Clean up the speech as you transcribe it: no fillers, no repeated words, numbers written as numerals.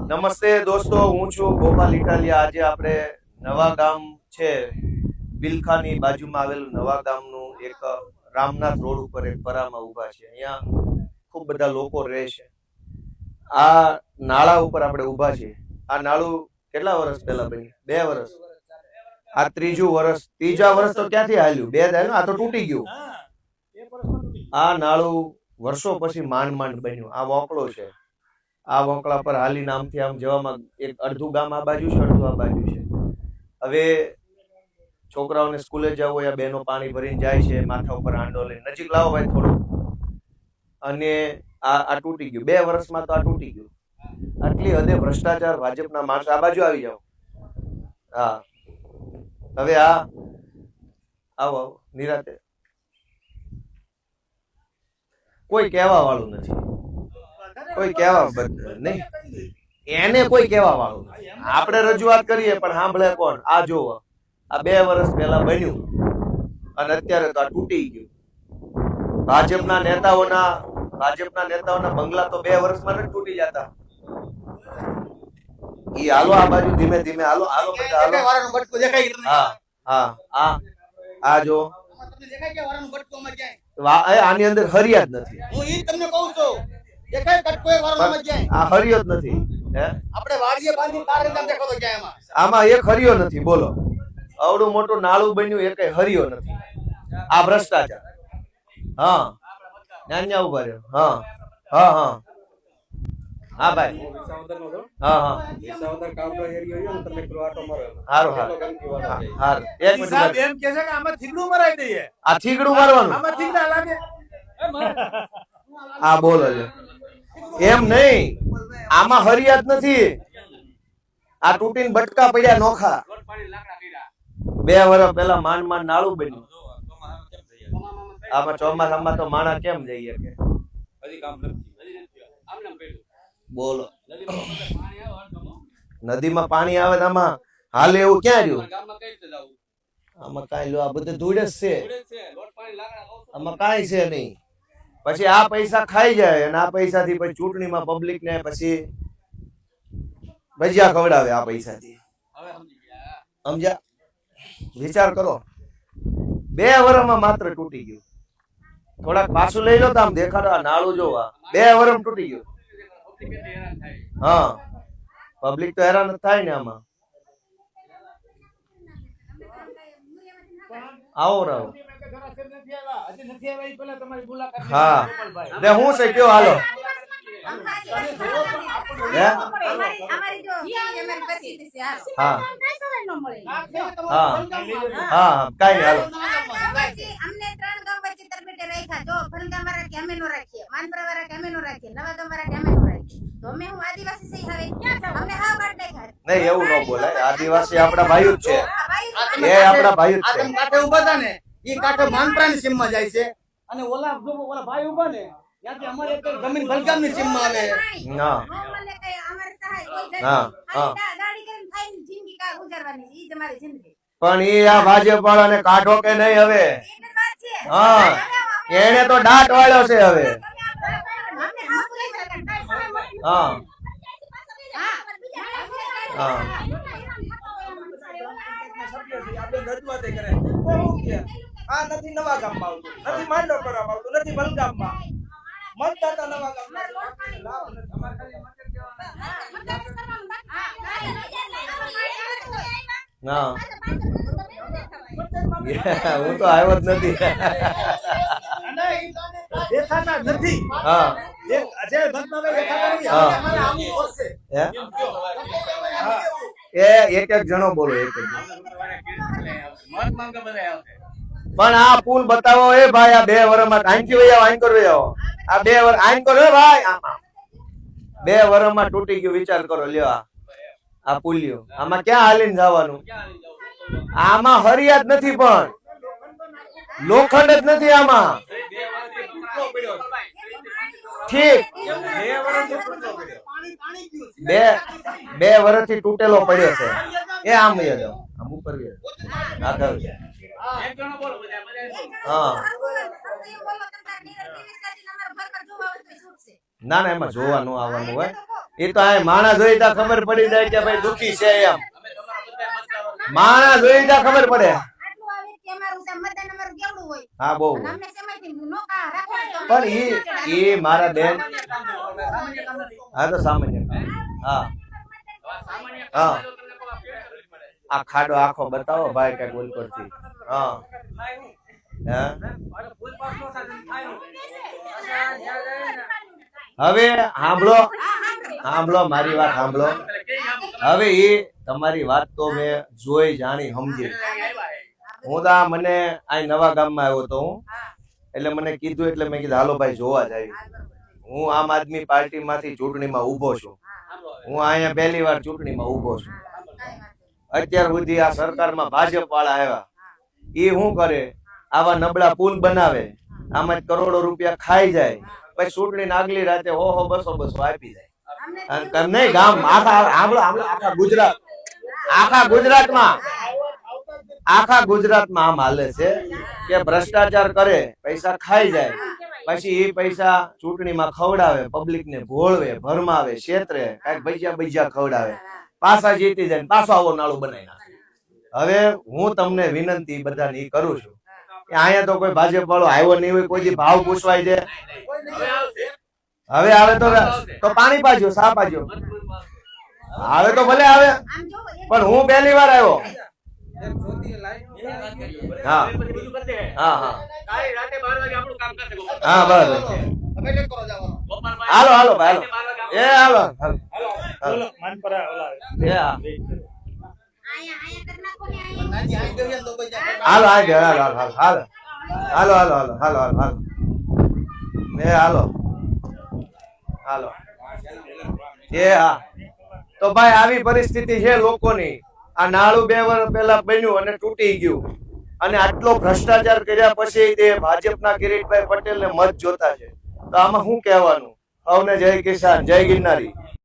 નમસ્તે દોસ્તો, હું છું ગોપાલ ઇટાલિયા. આજે આપણે નવા ગામ છે, બિલખાની બાજુમાં આવેલું નવા ગામનું એક રામનાથ રોડ ઉપર એક પરામાં ઊભા છે. અહીંયા ખૂબ બધા લોકો રહે છે. આ નાળા ઉપર આપણે ઊભા છીએ. આ નાળું કેટલા વર્ષ પહેલા બન્યું? 2 વર્ષ. આ ત્રીજું વર્ષ. ત્રીજા વર્ષ તો ક્યાંથી હાલ્યું? 2 હાલ્યું, આ તો તૂટી ગયું. આ નાળું વર્ષો પછી માંડ માંડ બન્યું. આ વોંકળો છે. આ વોંકળા પર હાલીને આમથી આમ જવામાં એક અડધું ગામ આ બાજુ છે, અડધું આ બાજુ છે. હવે છોકરાઓને સ્કૂલે જવું હોય, બહેનો પાણી ભરીને જાય છે, માથા ઉપર આંડો લઈને. નજીક લાવો ભાઈ થોડું. અને આ તૂટી ગયું. 2 વર્ષમાં તો આ તૂટી ગયું. આટલી હદે ભ્રષ્ટાચાર, ભાજપના માણસો. આ બાજુ આવી જાઓ. હા, હવે આવો આવો નિરાતે. કોઈ કહેવા વાળું નથી, કોઈ કહેવા નહીં, એને કોઈ કહેવા વાળું નથી. આપણે રજૂઆત કરીએ પણ સાંભળે કોણ? આ જોવો, આ 2 વર્ષ પહેલા બન્યું અને અત્યારે તો આ તૂટી ગયું. ભાજપના નેતાઓના બંગલા તો 2 વર્ષમાં નથી તૂટી જતા. ઈ હાલો આ બાજુ ધીમે ધીમે હાલો હાલો બધા હાલો. હા હા હા, આ જો આની અંદર હરિયા જ નથી. હું ઈ તમને કહું છું, દેખાય કટકો એક વારનો મત જાય. આ હરિયો જ નથી. હે, આપણે વાડીએ બાંધી તારે નામ દેખો તો જાય એમાં. આમાં એક હરિયો નથી. બોલો, આવડું મોટું નાળું બન્યું, એક હરિયો નથી. આ ભ્રષ્ટાચાર. હા, ન્યા ઉભા રહ્યો. હા હા હા હા ભાઈ. હા હા, હારું હારું હારું. એક મિનિટ. એમ કહે છે કે આમાં થીગડું મરાઈ દઈએ. આ થીગડું મારવાનું. આમાં થીગડા લાગે. આ બોલો છે એમ નહીં. આમાં હરિયાત નથી. આ તૂટીને બટકા પડ્યા નોખા. 2 વર્ષ પહેલા માંડ માંડ નાળું બન્યું. આમાં ચોમાસામાં તો માણસ કેમ જઈએ કે બોલો. નદીમાં પાણી આવે તો આમાં હાલે એવું ક્યાં રહ્યું? આમાં કાંઈ લો, આ બધું ધૂળ જ છે. આમાં કાંઈ છે નહીં. પછી આ પૈસા ખાઈ જાય અને આ પૈસાથી પછી ચૂંટણીમાં પબ્લિક ને પછી ભજીયા ખવડાવે આ પૈસાથી. સમજ્યા? વિચાર કરો. 2 વર્ષમાં માત્ર તૂટી ગયું. થોડાક પાછું લઈ લો તો આમ દેખાડો. આ નાળું જોવા 2 વર્ષમાં તૂટી ગયું. હા, પબ્લિક તો હેરાન થાય ને આમાં. આવો રાવ. હા, ને હું છે કયો હાલો. હા હા, કઈ હાલો. નહીં, એવું ન બોલાય. આદિવાસી આપડા ભાઈઓ જ છે. એ આપડા ભાઈઓ જ છે. કાંઠે ઉભા હતા ને, ઈ કાંઠે માનપરાની સીમમાં જાય છે અને ઓલા ભાઈ ઉભા ને ત્યાંથી અમારે એક જમીન ભલગામની સીમમાં આવે. ના હા હા, પણ ઈ આ ભાજપ વાળાને કાઢો કે નહીં હવે? હા, એને તો દાંત વાળ્યો છે હવે. હા હા, આ નથી નવા ગામમાં આવતું, નથી માંડો કરવામાં આવતું, નથી બલગામમાં. મતદાતા નવા ગામમાં ના, હું તો આવ્યો જ નથી. દેખાતા નથી. હા, અજય ભગતભાઈ દેખાતા નથી. હા. અમારે આવું વર્ષે એક એક જણો બોલો. એક એક પણ આ પુલ બતાવો એ ભાઈ. આ 2 વર્ષમાં આઈનથી વહી આવો, આઈન કરો આવો. આ 2 વર્ષ આઈન કરો ભાઈ. આમાં 2 વર્ષમાં તૂટી ગયું. વિચાર કરો. લ્યો આ પુલિયો. આમાં ક્યાં હાલીને જવાનું? આમાં હરિયાત નથી, પણ લોખંડ જ નથી આમાં. ઠીક, 2 વર્ષથી તૂટેલો પડ્યો છે. એ આમ આમ ઉપર આગળ. હા, ના ના, એમાં જોવાનું આવવાનું હોય. એ તો આ માણસ જોઈ ત્યાં ખબર પડી જાય કે ભાઈ દુખી છે એમ માણસ જોઈ ત્યાં ખબર પડે હા બહુ પણ એ મારા બેન હા તો સામાન્ય હા હા આ ખાડો આખો બતાવો ભાઈ કઈ બોલ કરતી હા હવે સાંભળો મારી વાત સાંભળો હવે એ તમારી વાત તો મેં જોઈ જાણી સમજી હું તો મને આ નવા ગામમાં આવ્યો તો હું એટલે મને કીધું એટલે મેં કીધું હાલો ભાઈ જોવા જાય હું આમ આદમી પાર્ટી માંથી ચૂંટણીમાં ઉભો છું હું અહીંયા પહેલી વાર ચૂંટણીમાં ઉભો છું અત્યાર સુધી આ સરકારમાં ભાજપ વાળા આવ્યા એ શું કરે આવા નબળા પુલ બનાવે આમાં કરોડો રૂપિયા ખાઈ જાય પછી ચૂંટણી આગલી રાતે હો 200 આપી જાય નહીં ગામ આખા ગુજરાતમાં આમ હાલે છે કે ભ્રષ્ટાચાર કરે પૈસા ખાઈ જાય પછી એ પૈસા ચૂંટણીમાં ખવડાવે પબ્લિક ને ભોળવે ભરમાવે છેતરે કઈક ભજીયા ખવડાવે પાછા જીતી જાય પાછો આવો નાળું બનાવી નાખે હવે હું તમને વિનંતી બધાની કરું છું કે અહીંયા તો કોઈ ભાજપ વાળો આવ્યો નહીં હોય કોઈ ભાવ પૂછવાય છે હવે આવે તો પાણી પાજો સા પાજો આવે તો ભલે આવે પણ હું પહેલી વાર આવ્યો હા હા હા હા બસ હાલો ભાઈ એ હાલો તો ભાઈ આવી પરિસ્થિતિ છે લોકોની આ નાળું 2 વર્ષ પહેલા બન્યું અને તૂટી ગયું અને આટલો ભ્રષ્ટાચાર કર્યા પછી તે ભાજપના કિરીટભાઈ પટેલ ને મત જોતા છે તો આમાં શું કહેવાનું? અવને જય કિસાન, જય ગિરનારી.